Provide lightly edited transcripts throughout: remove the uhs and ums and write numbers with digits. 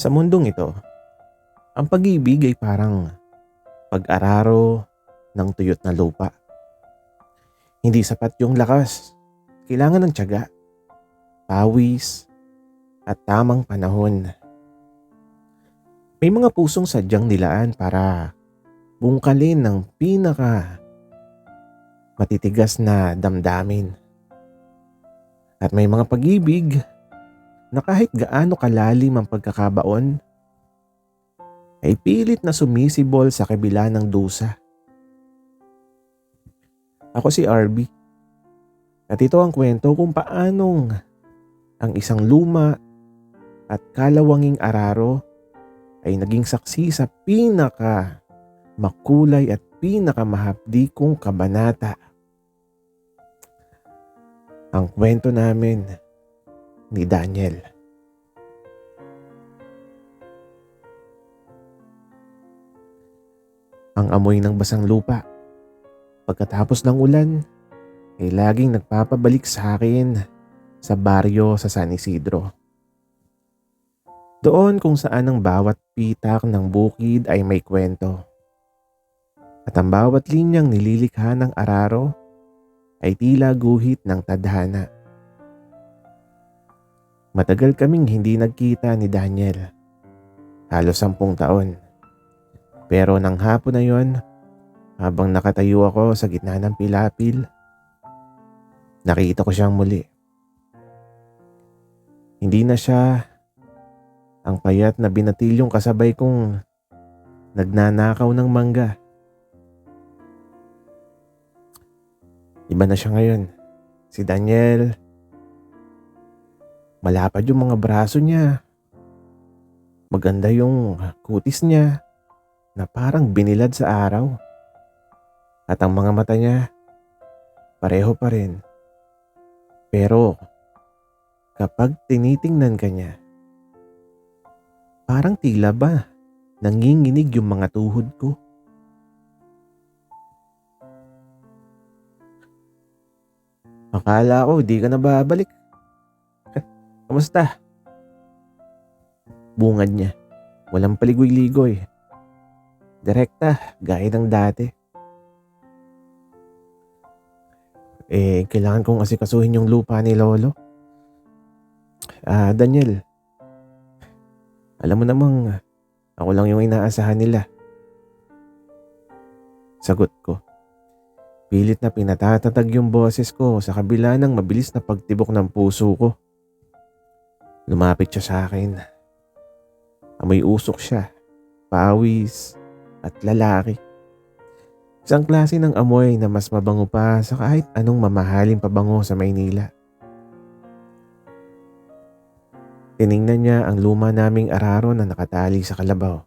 Sa mundong ito, ang pag-ibig ay parang pag-araro ng tuyot na lupa. Hindi sapat yung lakas. Kailangan ng tiyaga, pawis, at tamang panahon. May mga pusong sadyang nilaan para bungkalin ng pinaka matitigas na damdamin. At may mga pag-ibig na kahit gaano kalalim ang pagkakabaon, ay pilit na sumisibol sa kabila ng dusa. Ako si RB, at ito ang kwento kung paanong ang isang luma at kalawanging araro ay naging saksi sa pinaka makulay at pinakamahapdi kong kabanata. Ang kwento namin ni Daniel. Ang amoy ng basang lupa pagkatapos ng ulan ay laging nagpapabalik sa akin sa baryo sa San Isidro. Doon kung saan ang bawat pitak ng bukid ay may kwento. At ang bawat linyang nililikha ng araro ay tila guhit ng tadhana. Matagal kaming hindi nagkita ni Daniel. Halos 10 taon. Pero nang hapon na yon, habang nakatayo ako sa gitna ng pilapil, nakita ko siyang muli. Hindi na siya ang payat na binatilyong kasabay kong nagnanakaw ng mangga. Iba na siya ngayon. Si Daniel, malapad yung mga braso niya. Maganda yung kutis niya na parang binilad sa araw. At ang mga mata niya, pareho pa rin. Pero kapag tinitingnan ka niya, parang tila ba nanginginig yung mga tuhod ko. Akala ko di ka na babalik. Kamusta? Bungad niya. Walang paligoy-ligoy. Direkta, gaya ng dati. Kailangan kong asikasuhin yung lupa ni Lolo. Daniel, alam mo namang ako lang yung inaasahan nila. Sagot ko. Pilit na pinatatatag yung boses ko sa kabila ng mabilis na pagtibok ng puso ko. Lumapit siya sa akin. Amoy usok siya, pawis, at lalaki. Isang klase ng amoy na mas mabango pa sa kahit anong mamahaling pabango sa Maynila. Tiningnan niya ang luma naming araro na nakatali sa kalabaw.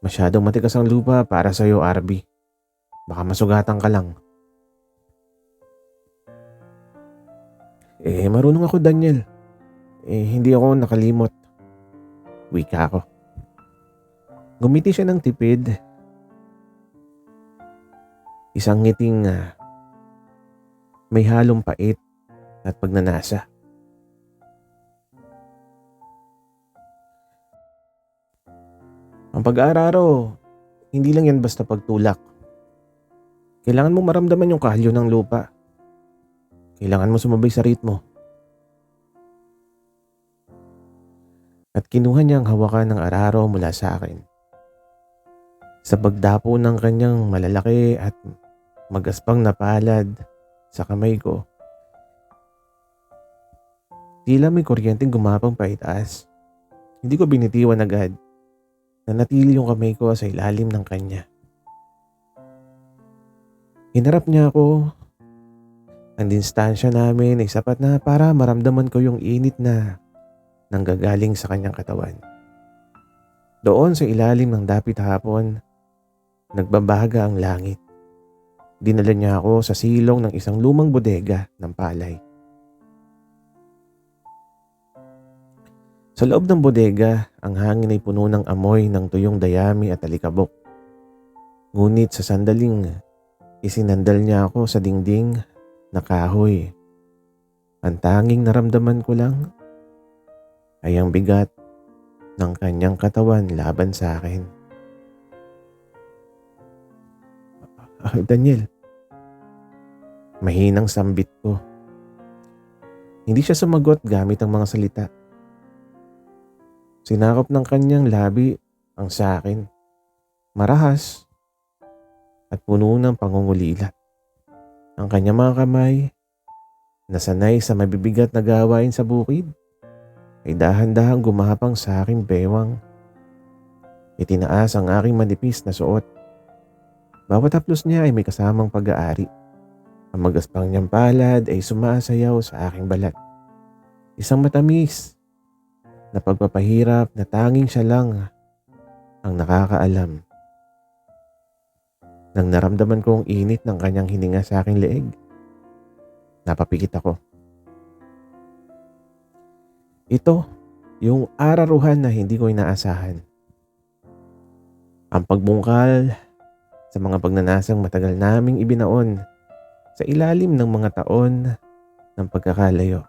Masyadong matigas ang lupa para sa'yo, RB. Baka masugatan ka lang. Marunong ako, Daniel. Hindi ako nakalimot. Wika ako. Gumiti siya ng tipid. Isang ngiting may halong pait at pagnanasa. Ang pag-aararo, hindi lang yan basta pagtulak. Kailangan mo maramdaman yung kalyo ng lupa. Kailangan mo sumabay sa ritmo. At kinuha niya ang hawakan ng araro mula sa akin. Sa pagdapo ng kanyang malalaki at magaspang na palad sa kamay ko, tila may kuryenteng gumapang pa itaas. Hindi ko binitiwan agad. Nanatili yung kamay ko sa ilalim ng kanya. Hinarap niya ako. Ang distansya namin ay sapat na para maramdaman ko yung init na nanggagaling sa kanyang katawan. Doon sa ilalim ng dapit hapon, nagbabaga ang langit. Dinala niya ako sa silong ng isang lumang bodega ng palay. Sa loob ng bodega, ang hangin ay puno ng amoy ng tuyong dayami at alikabok. Ngunit sa sandaling, isinandal niya ako sa dingding na kahoy. Ang tanging naramdaman ko lang ay ang bigat ng kanyang katawan laban sa akin. Daniel, mahinang sambit ko. Hindi siya sumagot gamit ang mga salita. Sinakop ng kanyang labi ang sa akin, marahas at puno ng pangungulila. Ang kanyang mga kamay, nasanay sa mabibigat na gawain sa bukid, ay dahan-dahang gumapang sa aking bewang. Itinaas ang aking manipis na suot. Bawat haplos niya ay may kasamang pag-aari. Ang magaspang niyang palad ay sumasayaw sa aking balat. Isang matamis na pagpapahirap na tanging siya lang ang nakakaalam. Nang naramdaman ko ang init ng kanyang hininga sa aking leeg, napapikit ako. Ito, yung araruhan na hindi ko inaasahan. Ang pagbungkal sa mga pagnanasang matagal naming ibinaon sa ilalim ng mga taon ng pagkakalayo.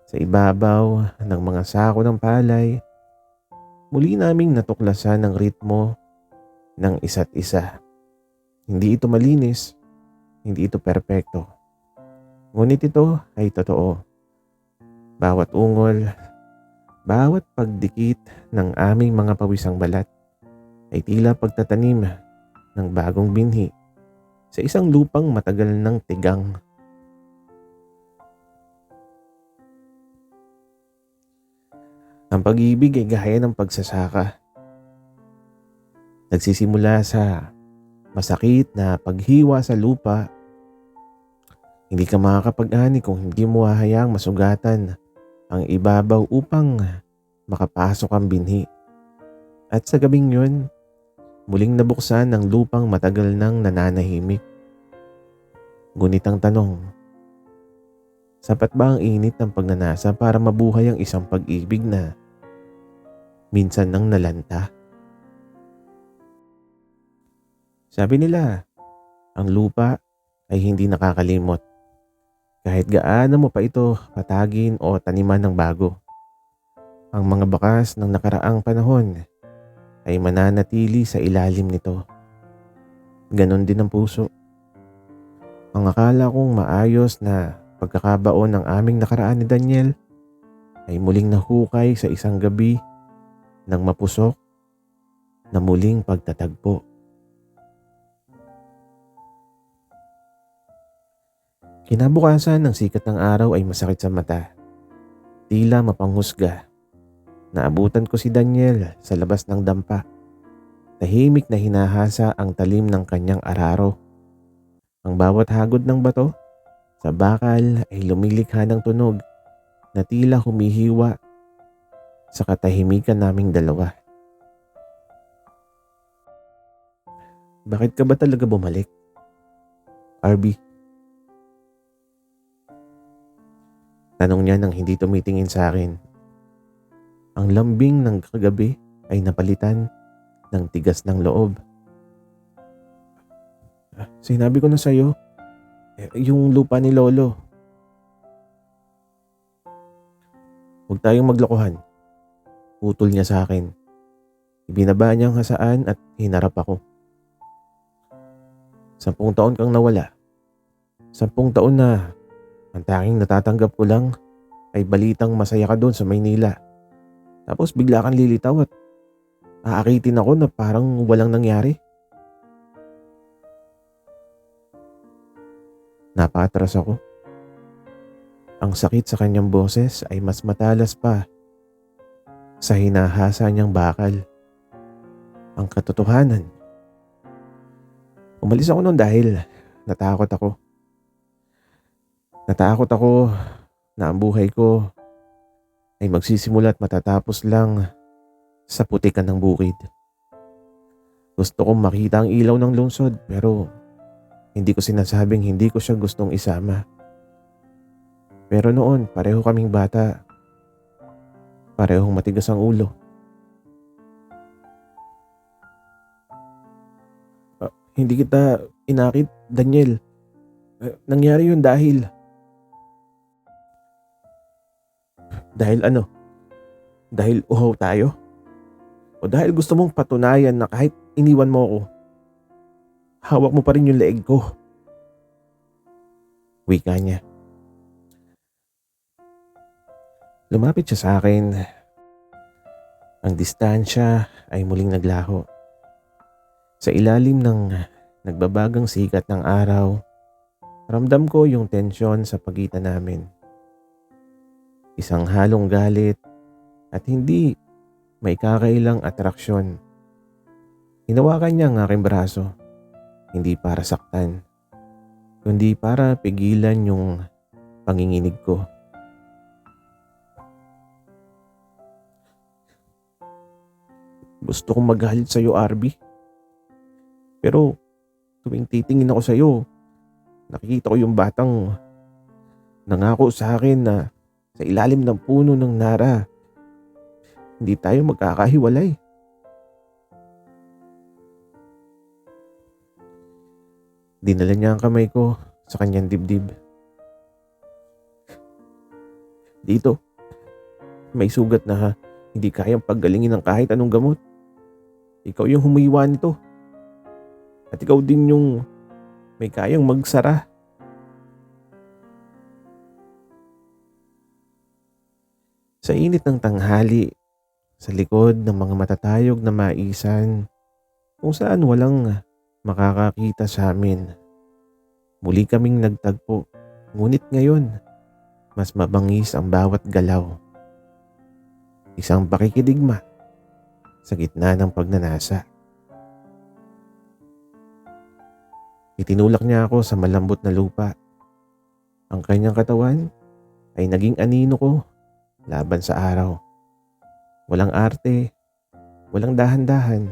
Sa ibabaw ng mga sako ng palay, muli naming natuklasan ang ritmo ng isa't isa. Hindi ito malinis, hindi ito perpekto. Ngunit ito ay totoo. Bawat ungol, bawat pagdikit ng aming mga pawisang balat ay tila pagtatanim ng bagong binhi sa isang lupang matagal ng tigang. Ang pag-ibig ay gaya ng pagsasaka. Nagsisimula sa masakit na paghiwa sa lupa. Hindi ka makakapag-ani kung hindi mo hahayaang masugatan ang ibabaw upang makapasok ang binhi. At sa gabing yun, muling nabuksan ng lupang matagal nang nananahimik. Ngunit ang tanong, sapat ba ang init ng pagnanasa para mabuhay ang isang pag-ibig na minsan nang nalanta? Sabi nila, ang lupa ay hindi nakakalimot. Kahit gaano mo pa ito patagin o taniman ng bago. Ang mga bakas ng nakaraang panahon ay mananatili sa ilalim nito. Ganon din ang puso. Ang akala kong maayos na pagkakabaon ng aming nakaraan ni Daniel ay muling nahukay sa isang gabi ng mapusok na muling pagtatagpo. Kinabukasan ng sikat ng araw ay masakit sa mata. Tila mapanghusga. Naabutan ko si Daniel sa labas ng dampa. Tahimik na hinahasa ang talim ng kanyang araro. Ang bawat hagod ng bato sa bakal ay lumilikha ng tunog na tila humihiwa sa katahimikan naming dalawa. Bakit ka ba talaga bumalik, RB? Tanong niya nang hindi tumitingin sa akin. Ang lambing ng kagabi ay napalitan ng tigas ng loob. Sinabi ko na sa'yo, yung lupa ni Lolo. Huwag tayong maglokohan. Putol niya sa akin. Ibinaba niya ang hasaan at hinarap ako. 10 taon kang nawala. 10 taon na ang tanging natatanggap ko lang ay balitang masaya ka doon sa Maynila. Tapos bigla kang lilitaw at aakitin ako na parang walang nangyari. Napaatras ako. Ang sakit sa kanyang boses ay mas matalas pa sa hinahasa niyang bakal. Ang katotohanan. Umalis ako noon dahil natakot ako. Natakot ako na ang buhay ko ay magsisimula at matatapos lang sa putikan ng bukid. Gusto kong makita ang ilaw ng lungsod pero hindi ko sinasabing hindi ko siya gustong isama. Pero noon pareho kaming bata. Parehong matigas ang ulo. Hindi kita inakit, Daniel. Nangyari yun dahil Dahil ano? Dahil uhaw tayo? O dahil gusto mong patunayan na kahit iniwan mo ako, hawak mo pa rin yung leeg ko? Wika niya. Lumapit siya sa akin. Ang distansya ay muling naglaho. Sa ilalim ng nagbabagang sikat ng araw, ramdam ko yung tensyon sa pagitan namin. Isang halong galit at hindi may kakailang atraksyon. Hinawakan niya ang aking braso, hindi para saktan, kundi para pigilan yung panginginig ko. Gusto kong magalit sa'yo, RB. Pero tuwing titingin ako sa'yo, nakikita ko yung batang nangako sa akin na sa ilalim ng puno ng nara, hindi tayo magkakahiwalay. Dinala niya ang kamay ko sa kanyang dibdib. Dito, may sugat na hindi kayang paggalingin ng kahit anong gamot. Ikaw yung humiwa nito. At ikaw din yung may kayang magsara. Sa init ng tanghali, sa likod ng mga matatayog na maisan, kung saan walang makakakita sa amin, muli kaming nagtagpo. Ngunit ngayon, mas mabangis ang bawat galaw. Isang pakikidigma sa gitna ng pagnanasa. Itinulak niya ako sa malambot na lupa. Ang kanyang katawan ay naging anino ko laban sa araw. Walang arte, walang dahan-dahan.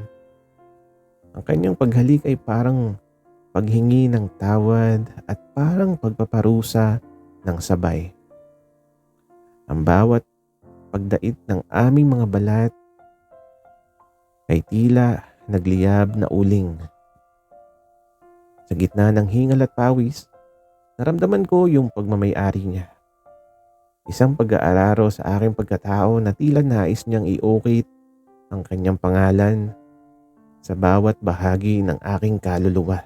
Ang kanyang paghalik ay parang paghingi ng tawad at parang pagpaparusa ng sabay. Ang bawat pagdait ng aming mga balat ay tila nagliyab na uling. Sa gitna ng hingal at pawis, naramdaman ko yung pagmamay-ari niya. Isang pag-aararo sa aking pagkatao na tila nais niyang i-ukit ang kanyang pangalan sa bawat bahagi ng aking kaluluwa.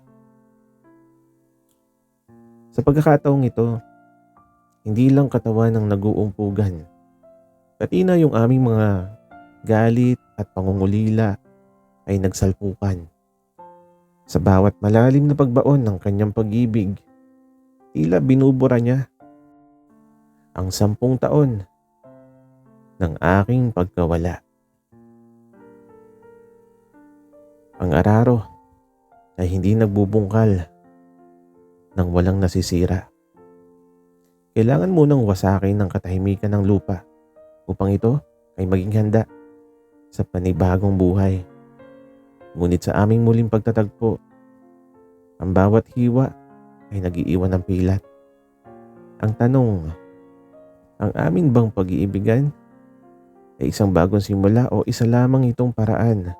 Sa pagkakataong ito, hindi lang katawan ang nag-uumpugan. Pati na yung aming mga galit at pangungulila ay nagsalpukan. Sa bawat malalim na pagbaon ng kanyang pag-ibig, tila binubura niya ang 10 taon ng aking pagkawala. Ang araro ay hindi nagbubungkal nang walang nasisira. Kailangan munang wasakin ng katahimikan ng lupa upang ito ay maging handa sa panibagong buhay. Ngunit sa aming muling pagtatagpo, ang bawat hiwa ay nag-iiwan ng pilat. Ang tanong, ang amin bang pag-iibigan ay isang bagong simula o isa lamang itong paraan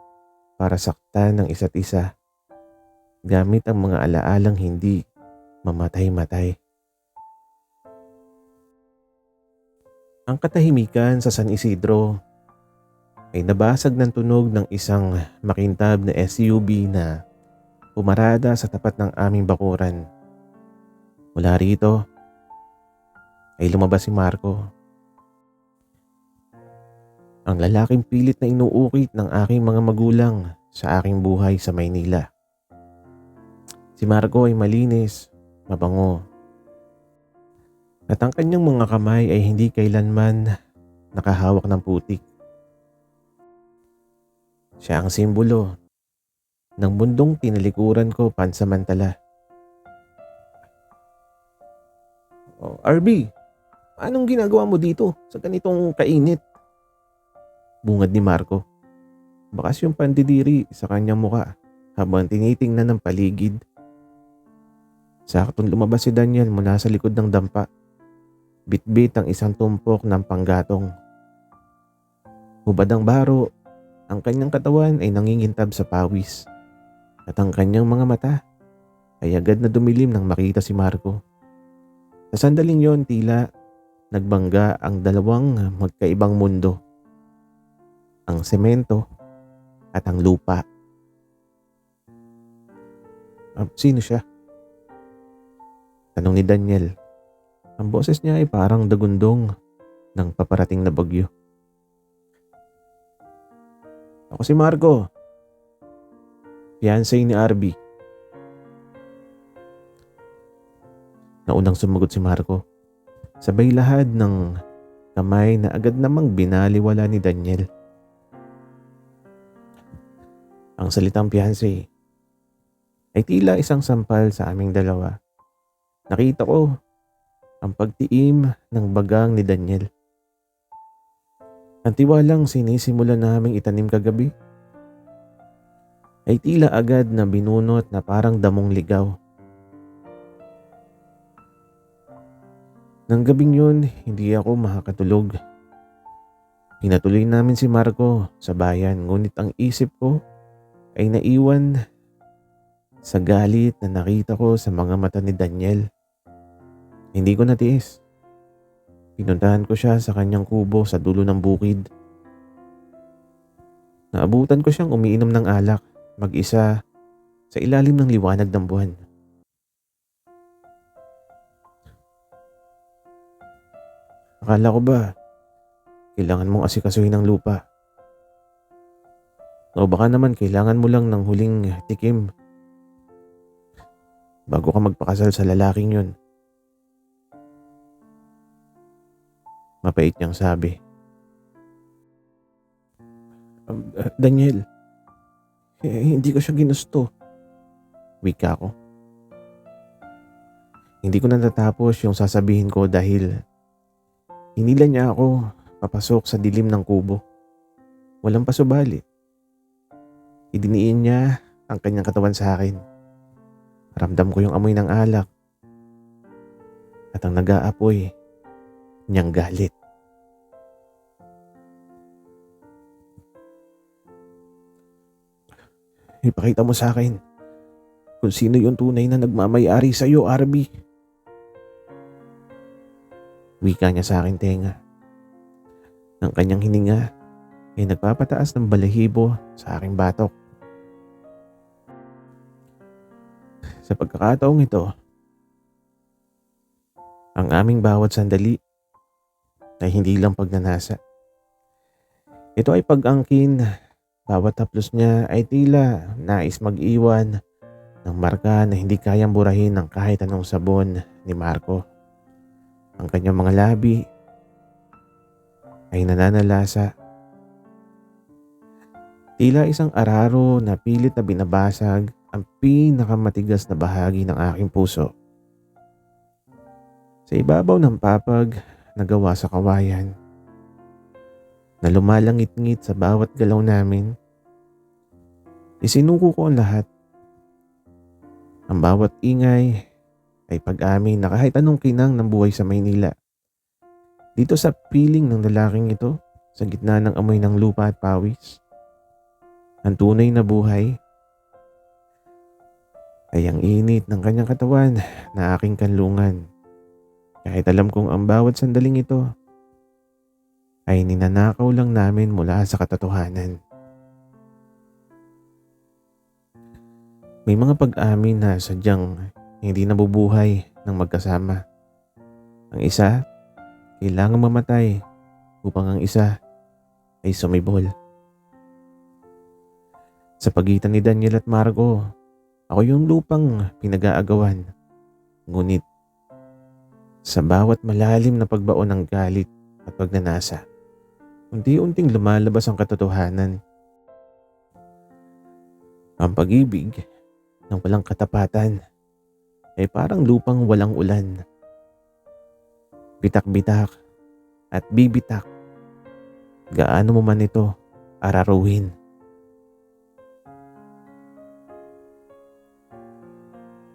para saktan ng isa't isa gamit ang mga alaalang hindi mamatay-matay? Ang katahimikan sa San Isidro ay nabasag ng tunog ng isang makintab na SUV na pumarada sa tapat ng aming bakuran. Mula rito ay lumabas si Marco, ang lalaking pilit na inuukit ng aking mga magulang sa aking buhay sa Maynila. Si Marco ay malinis, mabango, at ang kanyang mga kamay ay hindi kailanman nakahawak ng putik. Siya ang simbolo ng mundong tinalikuran ko pansamantala. Oh, RB, anong ginagawa mo dito sa ganitong kainit? Bungad ni Marco. Bakas yung pandidiri sa kanyang muka habang tinitingnan ng paligid. Saktong lumabas si Daniel mula sa likod ng dampa. Bitbit ang isang tumpok ng panggatong. Hubad ang baro, ang kanyang katawan ay nangingintab sa pawis. At ang kanyang mga mata ay agad na dumilim nang makita si Marco. Sa sandaling yon, tila nagbangga ang dalawang magkaibang mundo, ang semento at ang lupa. Sino siya? Tanong ni Daniel. Ang boses niya ay parang dagundong ng paparating na bagyo. Ako si Marco, fiancé ni Arby. Naunang sumagot si Marco. Sabay lahad ng kamay na agad namang binaliwala ni Daniel. Ang salitang fiancé ay tila isang sampal sa aming dalawa. Nakita ko ang pagtiim ng bagang ni Daniel. Ang tiwalang sinisimulan naming itanim kagabi ay tila agad na binunot na parang damong ligaw. Nang gabing yun, hindi ako makakatulog. Pinatuloy namin si Marco sa bayan, ngunit ang isip ko ay naiwan sa galit na nakita ko sa mga mata ni Daniel. Hindi ko natiis. Pinuntahan ko siya sa kanyang kubo sa dulo ng bukid. Naabutan ko siyang umiinom ng alak, mag-isa, sa ilalim ng liwanag ng buwan. Akala ko ba, kailangan mong asikasuhin ng lupa? O baka naman kailangan mo lang ng huling tikim bago ka magpakasal sa lalaking yun? Mapait niyang sabi. Daniel, hindi ko siya ginusto. Wika ko. Hindi ko natatapos yung sasabihin ko dahil hinila niya ako papasok sa dilim ng kubo. Walang pasubali. Idiniin niya ang kanyang katawan sa akin. Ramdam ko yung amoy ng alak at ang nag-aapoy niyang galit. Ipakita mo sa akin kung sino yung tunay na nagmamay-ari sa iyo, Arby. Wika niya sa akin tenga. Ang kanyang hininga ay nagpapataas ng balahibo sa aking batok. Sa pagkakataong ito, ang aming bawat sandali ay hindi lang pagnanasa. Ito ay pag-angkin. Bawat haplos niya ay tila nais mag-iwan ng marka na hindi kayang burahin ng kahit anong sabon ni Marco. Ang kanyang mga labi ay nananalasa. Tila isang araro na pilit na binabasag ang pinakamatigas na bahagi ng aking puso. Sa ibabaw ng papag na gawa sa kawayan, na lumalangit-ngit sa bawat galaw namin, isinuko ko ang lahat. Ang bawat ingay ay pag-amin na kahit anong kinang ng buhay sa Maynila. Dito sa piling ng lalaking ito, sa gitna ng amoy ng lupa at pawis, ang tunay na buhay ay ang init ng kanyang katawan na aking kanlungan. Kahit alam kong ang bawat sandaling ito ay ninanakaw lang namin mula sa katotohanan. May mga pag-amin na sadyang hindi nabubuhay ng magkasama. Ang isa, kailangang mamatay upang ang isa ay sumibol. Sa pagitan ni Daniel at Marco, ako yung lupang pinag-aagawan. Ngunit sa bawat malalim na pagbaon ng galit at pagnanasa, unti-unting lumalabas ang katotohanan. Ang pag-ibig ng walang katapatan ay parang lupang walang ulan. Bitak-bitak at bibitak. Gaano mo man ito araruhin.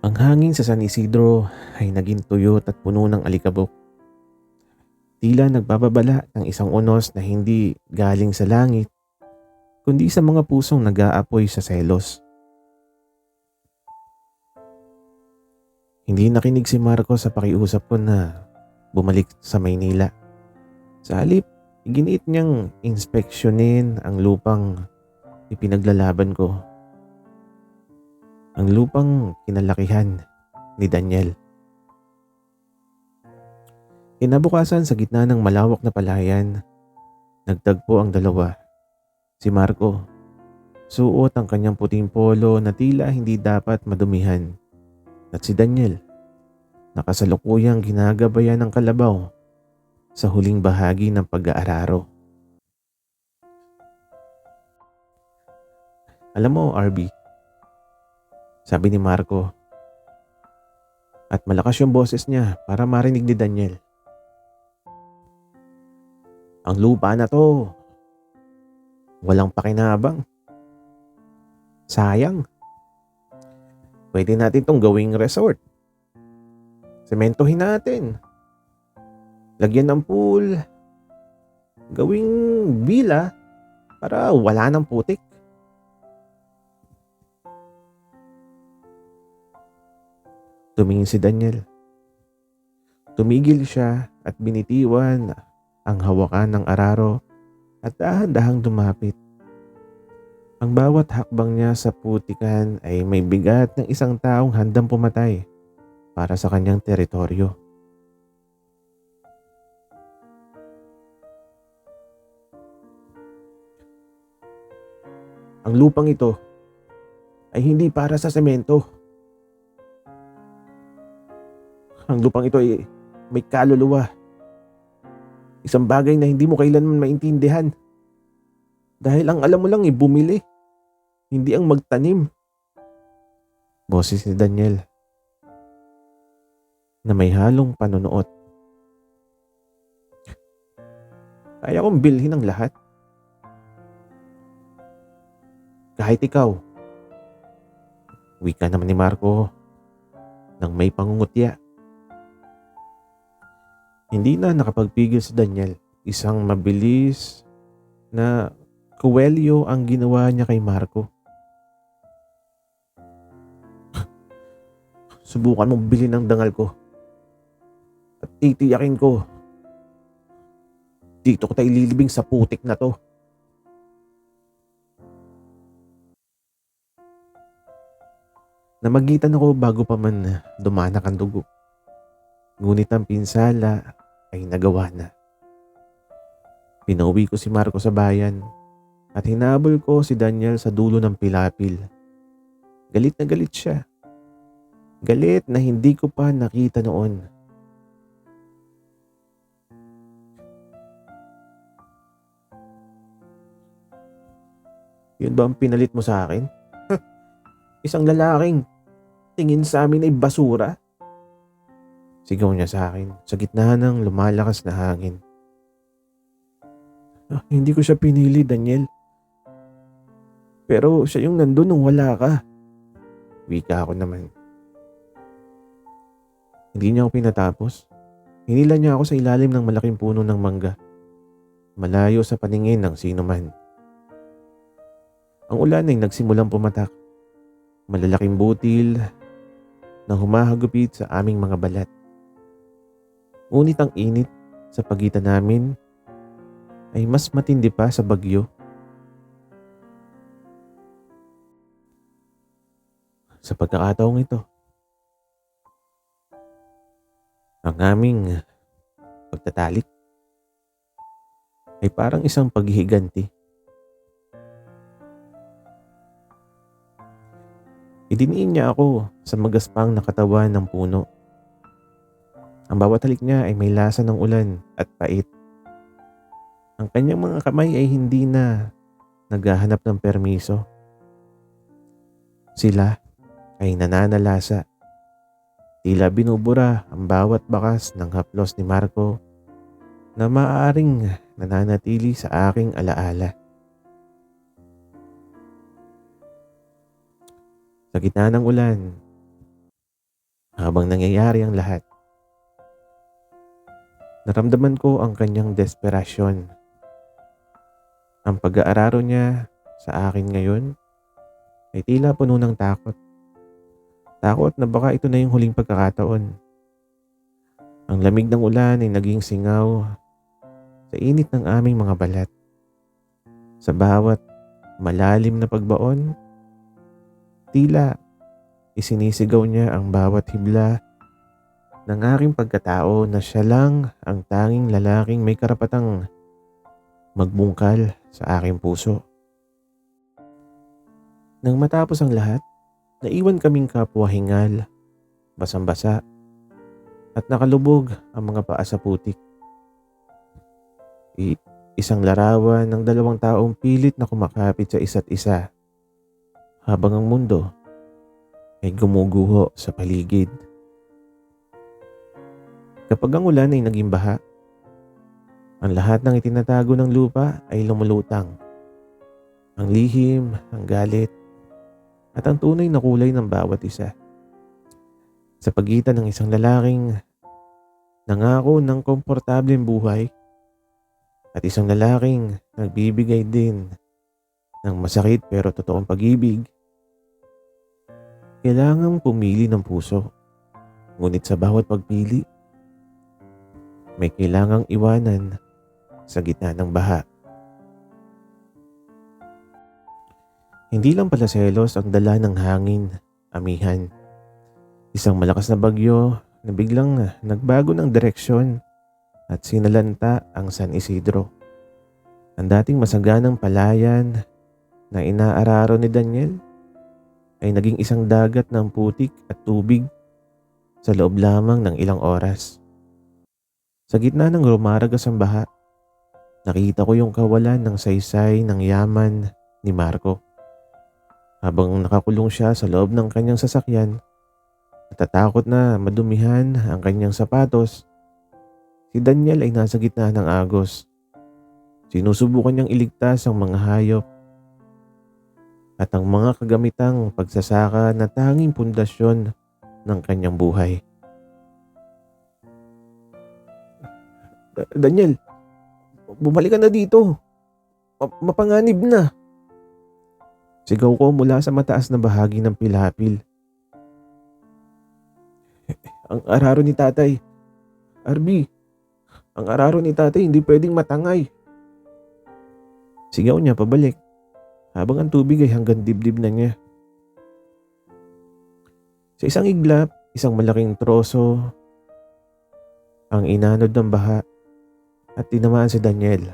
Ang hangin sa San Isidro ay naging tuyot at puno ng alikabok. Tila nagbababala ng isang unos na hindi galing sa langit, kundi sa mga pusong nag-aapoy sa selos. Hindi nakinig si Marco sa pakiusap ko na bumalik sa Maynila. Sa halip, iginiit niyang inspeksyonin ang lupang ipinaglalaban ko. Ang lupang kinalakihan ni Daniel. Kinabukasan sa gitna ng malawak na palayan, nagtagpo ang dalawa. Si Marco, suot ang kanyang puting polo na tila hindi dapat madumihan. At si Daniel, nakasalukuyang ginagabayan ng kalabaw sa huling bahagi ng pag-aararo. Alam mo, RB, sabi ni Marco, at malakas yung boses niya para marinig ni Daniel. Ang lupa na to, walang pakinabang. Sayang. Pwede natin tong gawing resort. Sementohin natin. Lagyan ng pool. Gawing villa para wala ng putik. Tumingin si Daniel. Tumigil siya at binitiwan ang hawakan ng araro at dahan-dahang dumapit. Ang bawat hakbang niya sa putikan ay may bigat ng isang taong handang pumatay para sa kanyang teritoryo. Ang lupang ito ay hindi para sa semento. Ang lupang ito ay may kaluluwa. Isang bagay na hindi mo kailanman maintindihan. Dahil ang alam mo lang ay bumili, hindi ang magtanim. Boses ni Daniel na may halong panunuot. Kaya kong bilhin ang lahat. Kahit ikaw. Wika naman ni Marco nang may pangungutya. Hindi na nakapagpigil si Daniel. Isang mabilis na kuwelyo ang ginawa niya kay Marco. Subukan mong bilhin ang dangal ko. At titiyakin ko. Dito ko tayo ililibing sa putik na to. Namagitan ako bago pa man dumanak ang dugo. Ngunit ang pinsala ay nagawa na. Pinauwi ko si Marco sa bayan at hinabol ko si Daniel sa dulo ng pilapil. Galit na galit siya. Galit na hindi ko pa nakita noon. Yun ba ang pinalit mo sa akin? Isang lalaking tingin sa amin ay basura? Sigaw niya sa akin sa gitna ng lumalakas na hangin. Hindi ko siya pinili, Daniel. Pero siya yung nandun nung wala ka. Wika ako naman. Hindi niya ako pinatapos. Hinila niya ako sa ilalim ng malaking puno ng mangga. Malayo sa paningin ng sino man. Ang ulan ay nagsimulang pumatak. Malalaking butil na humahagupit sa aming mga balat. Ngunit ang init sa pagitan namin ay mas matindi pa sa bagyo. Sa pagkakataong ito, ang aming pagtatalik ay parang isang paghihiganti. Idiniin niya ako sa magaspang na katawan ng puno. Ang bawat halik niya ay may lasa ng ulan at pait. Ang kanyang mga kamay ay hindi na naghahanap ng permiso. Sila ay nananalasa. Tila binubura ang bawat bakas ng haplos ni Marco na maaaring nananatili sa aking alaala. Sa gitna ng ulan, habang nangyayari ang lahat, naramdaman ko ang kanyang desperasyon. Ang pag-aararo niya sa akin ngayon ay tila puno ng takot. Takot na baka ito na yung huling pagkakataon. Ang lamig ng ulan ay naging singaw sa init ng aming mga balat. Sa bawat malalim na pagbaon, tila isinisigaw niya ang bawat hibla ng aking pagkatao na siya lang ang tanging lalaking may karapatang magbungkal sa aking puso. Nang matapos ang lahat, naiwan kaming kapwa hingal, basang-basa, at nakalubog ang mga paa sa putik. Isang larawan ng dalawang taong pilit na kumakapit sa isa't isa habang ang mundo ay gumuguho sa paligid. Kapag ang ulan ay naging baha, ang lahat ng itinatago ng lupa ay lumulutang. Ang lihim, ang galit, at ang tunay na kulay ng bawat isa. Sa pagitan ng isang lalaking nangako ng komportableng buhay at isang lalaking nagbibigay din ng masakit pero totoong pag-ibig, kailangang pumili ng puso. Ngunit sa bawat pagpili, may kailangang iwanan sa gitna ng baha. Hindi lang pala selos ang dala ng hangin, amihan. Isang malakas na bagyo na biglang nagbago ng direksyon at sinalanta ang San Isidro. Ang dating masaganang palayan na inaararo ni Daniel ay naging isang dagat ng putik at tubig sa loob lamang ng ilang oras. Sa gitna ng rumaragas ang baha, nakita ko yung kawalan ng saysay ng yaman ni Marco. Habang nakakulong siya sa loob ng kanyang sasakyan, natatakot na madumihan ang kanyang sapatos, si Daniel ay nasa gitna ng agos. Sinusubukan niyang iligtas ang mga hayop at ang mga kagamitang pagsasaka na tanging pundasyon ng kanyang buhay. Daniel, bumalik ka na dito. Mapanganib na. Sigaw ko mula sa mataas na bahagi ng pilapil. Ang araro ni tatay. Arby, ang araro ni tatay hindi pwedeng matangay. Sigaw niya pabalik habang ang tubig ay hanggang dibdib na niya. Sa isang iglap, isang malaking troso ang inanod ng baha at tinamaan si Daniel.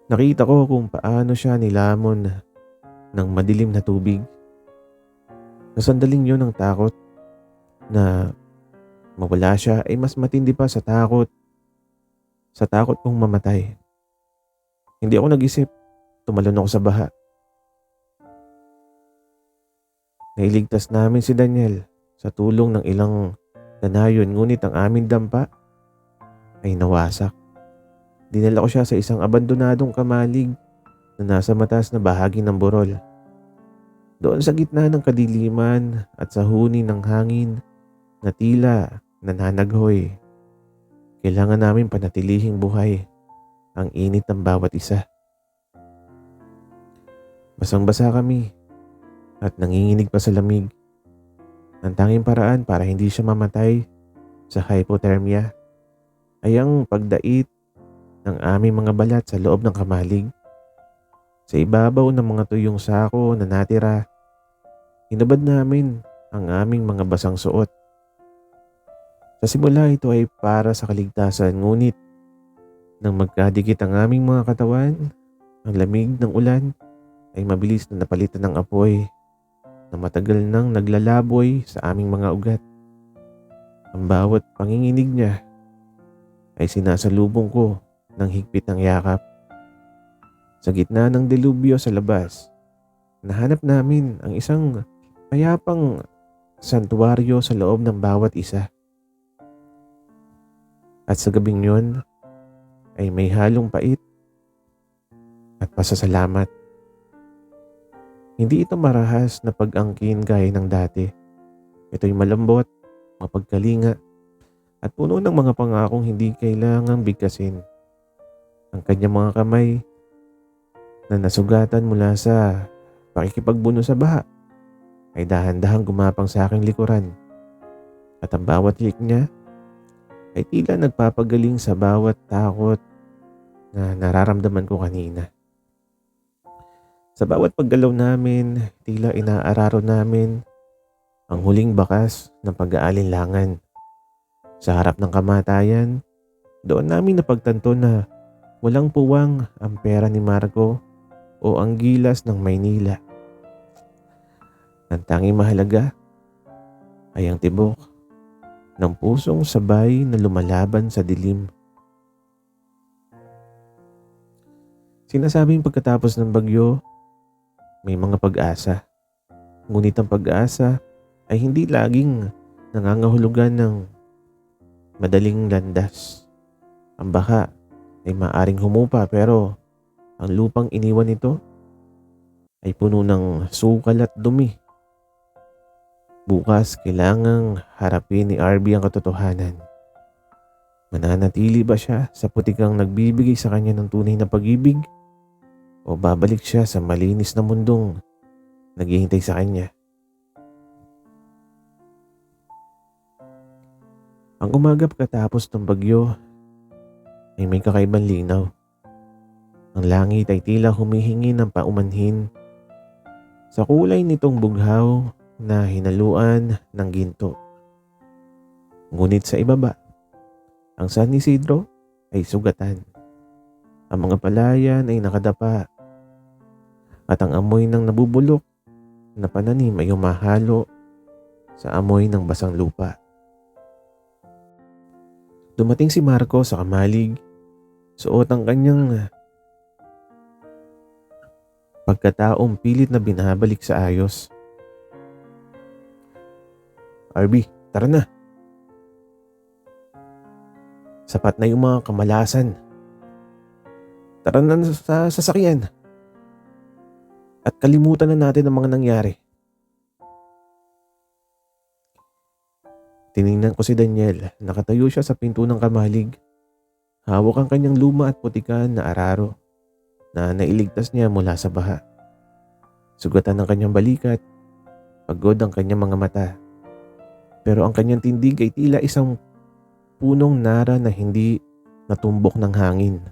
Nakita ko kung paano siya nilamon ng madilim na tubig. Sa sandaling yun ang takot na mawala siya ay mas matindi pa sa takot kong mamatay. Hindi ako nag-isip, tumalon ako sa baha. Nailigtas namin si Daniel sa tulong ng ilang kanayon, ngunit ang aming dampa ay nawasak. Dinala ko siya sa isang abandonadong kamalig na nasa mataas na bahagi ng burol. Doon sa gitna ng kadiliman at sa huni ng hangin na tila nananaghoy, kailangan namin panatilihing buhay ang init ng bawat isa. Basang-basa kami at nanginginig pa sa lamig. Ang tanging paraan para hindi siya mamatay sa hypothermia ay ang pagdait ng aming mga balat sa loob ng kamalig. Sa ibabaw ng mga tuyong sako na natira, hinubad namin ang aming mga basang suot. Sa simula ito ay para sa kaligtasan, ngunit nang magkadikit ang aming mga katawan, ang lamig ng ulan ay mabilis na napalitan ng apoy na matagal nang naglalaboy sa aming mga ugat. Ang bawat panginginig niya ay sinasalubong ko ng higpit ng yakap. Sa gitna ng delubyo sa labas, nahanap namin ang isang mayapang santuwaryo sa loob ng bawat isa. At sa gabing yun ay may halong pait at pasasalamat. Hindi ito marahas na pag-angkin gaya ng dati. Ito'y malambot, mapagkalinga, at puno ng mga pangakong hindi kailangang bigkasin. Ang kanyang mga kamay na nasugatan mula sa pakikipagbuno sa baha ay dahan-dahang gumapang sa aking likuran. At ang bawat hik niya ay tila nagpapagaling sa bawat takot na nararamdaman ko kanina. Sa bawat paggalaw namin, tila inaararo namin ang huling bakas ng pag-aalinlangan. Sa harap ng kamatayan, doon namin napagtanto na walang puwang ang pera ni Marco o ang gilas ng Maynila. Ang tanging mahalaga ay ang tibok ng pusong sabay na lumalaban sa dilim. Sinasabing pagkatapos ng bagyo, may mga pag-asa. Ngunit ang pag-asa ay hindi laging nangangahulugan ng madaling landas. Ang baha ay maaring humupa pero ang lupang iniwan nito ay puno ng sukal at dumi. Bukas kailangang harapin ni RB ang katotohanan. Mananatili ba siya sa putikang nagbibigay sa kanya ng tunay na pag-ibig? O babalik siya sa malinis na mundong naghihintay sa kanya? Ang umaga pagkatapos ng bagyo ay may kakaibang linaw. Ang langit ay tila humihingi ng paumanhin sa kulay nitong bughaw na hinaluan ng ginto. Ngunit sa ibaba, ang San Isidro ay sugatan. Ang mga palayan ay nakadapa at ang amoy ng nabubulok na pananim ay humahalo sa amoy ng basang lupa. Dumating si Marco sa kamalig, suot ang kanyang pagkataong pilit na binabalik sa ayos. RB, tara na. Sapat na yung mga kamalasan. Tara na sa sasakyan. At kalimutan na natin ang mga nangyari. Tiningnan ko si Daniel. Nakatayo siya sa pinto ng kamalig. Hawak ang kanyang luma at putikan na araro na nailigtas niya mula sa baha. Sugatan ng kanyang balikat. Pagod ang kanyang mga mata. Pero ang kanyang tindig ay tila isang punong nara na hindi natumbok ng hangin.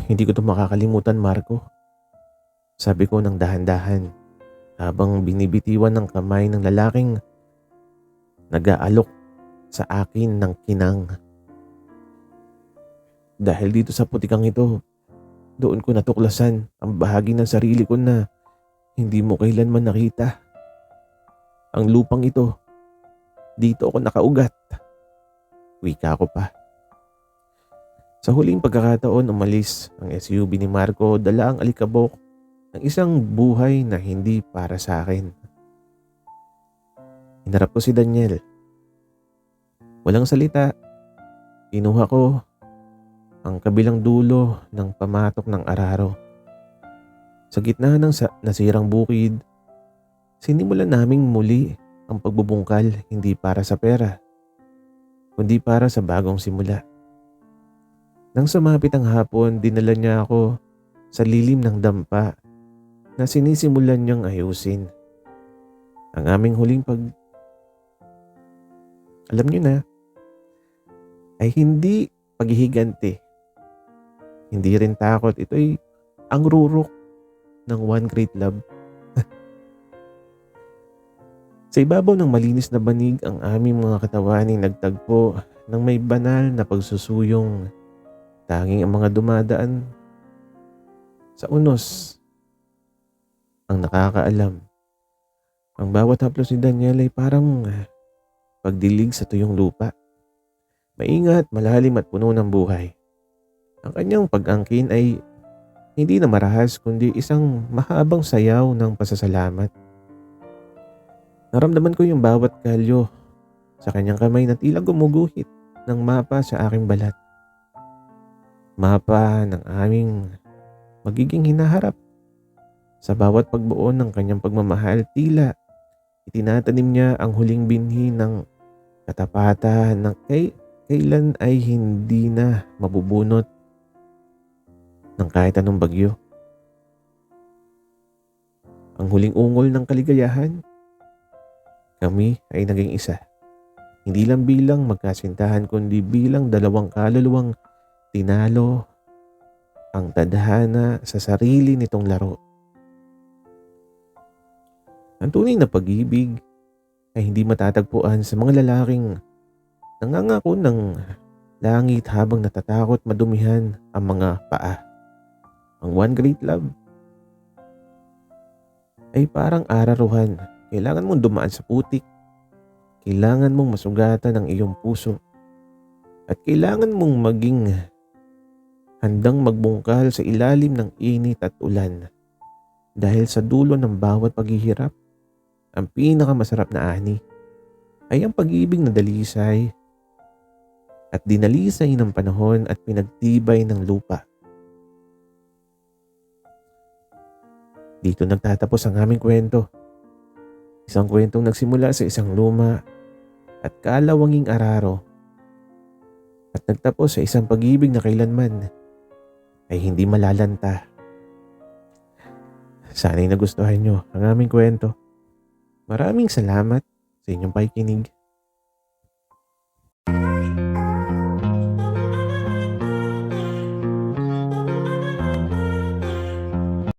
Hindi ko ito makakalimutan, Marco. Sabi ko ng dahan-dahan habang binibitiwan ng kamay ng lalaking nag-aalok sa akin ng kinang. Dahil dito sa putikang ito, doon ko natuklasan ang bahagi ng sarili ko na hindi mo kailanman nakita. Ang lupang ito, dito ako nakaugat. Wika ko pa. Sa huling pagkakataon, umalis ang SUV ni Marco, dala ang alikabok ng isang buhay na hindi para sa akin. Hinarap ko si Daniel. Walang salita. Kinuha ko ang kabilang dulo ng pamatok ng araro. Sa gitna ng nasirang bukid, sinimulan naming muli ang pagbubungkal, hindi para sa pera, kundi para sa bagong simula. Nang sumapit ang hapon, dinala niya ako sa lilim ng dampa na sinisimulan niyang ayusin. Ang aming huling alam niyo na, ay hindi paghihiganti. Hindi rin takot. Ito ay ang rurok ng one great love. Sa ibabaw ng malinis na banig, ang aming mga katawan ay nagtagpo ng may banal na pagsusuyong. Tanging ang mga dumadaan sa unos ang nakakaalam. Ang bawat haplos ni Daniel ay parang pagdilig sa tuyong lupa. Maingat, malalim at puno ng buhay. Ang kanyang pag-angkin ay hindi na marahas kundi isang mahabang sayaw ng pasasalamat. Naramdaman ko yung bawat kalyo sa kanyang kamay na tila gumuguhit ng mapa sa aking balat. Mapa ng aming magiging hinaharap. Sa bawat pagbuo ng kanyang pagmamahal, tila itinatanim niya ang huling binhi ng katapatan na kailan ay hindi na mabubunot ng kahit anong bagyo. ang huling ungol ng kaligayahan. Kami ay naging isa. Hindi lang bilang magkasintahan kundi bilang dalawang kaluluwang tinalo ang tadhana sa sarili nitong laro. Ang tunay na pag-ibig ay hindi matatagpuan sa mga lalaking nangangako ng langit habang natatakot madumihan ang mga paa. Ang one great love ay parang araruhan. Kailangan mong dumaan sa putik. Kailangan mong masugatan ang iyong puso. At kailangan mong maging handang magbungkal sa ilalim ng init at ulan. Dahil sa dulo ng bawat paghihirap, ang pinakamasarap na ani ay ang pag-ibig na dalisay at dinalisay ng panahon at pinagtibay ng lupa. Dito nagtatapos ang aming kwento. Isang kwentong nagsimula sa isang luma at kalawanging araro at nagtapos sa isang pag-ibig na kailanman ay hindi malalanta. Sana'y nagustuhan nyo ang aming kwento. Maraming salamat sa inyong pakikinig.